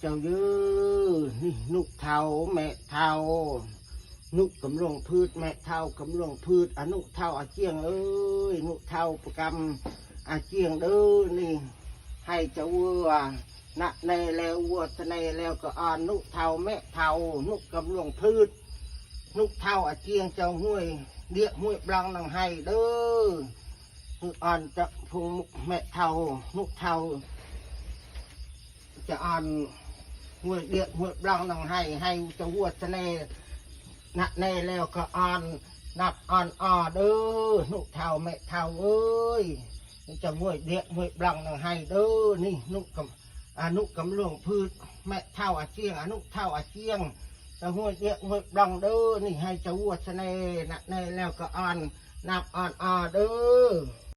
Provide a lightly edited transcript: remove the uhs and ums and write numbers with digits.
จ้าเยือนี่นุกเทาแม่เทานุกกำลังพืชแม่เทากำลังพืชอนุเทาอาเจียงเอ้ยนุเทาประกำอาเจียงเด้อนี่ให้เจ้าวัวนักในแล้ววัวตะในแล้วก็อ่อนนุเทาแม่เทานุกกำลังพืชนุเทาอาเจียงเจ้าห้วยเดียห้วยบลังนังให้เด้อนุอ่อนจะพุงแม่เทานุเทาจะอ่อนหัวเดียหัวบลังนังให้จะวัวจะเนนักเนแล้วก็อ่อนนับอ่อนเด้อนุเท่าแม่เท่าเอ้ยจะหัวเดียหัวบลังนังให้เด้อนี่นุกำลังพืชแม่เท่าอาเจียงนุเท่าอาเจียงจะหัวเดียหัวบลังเด้อนี่ให้จะวัวจะเนนักเนแล้วก็อ่อนนับอ่อนเด้อ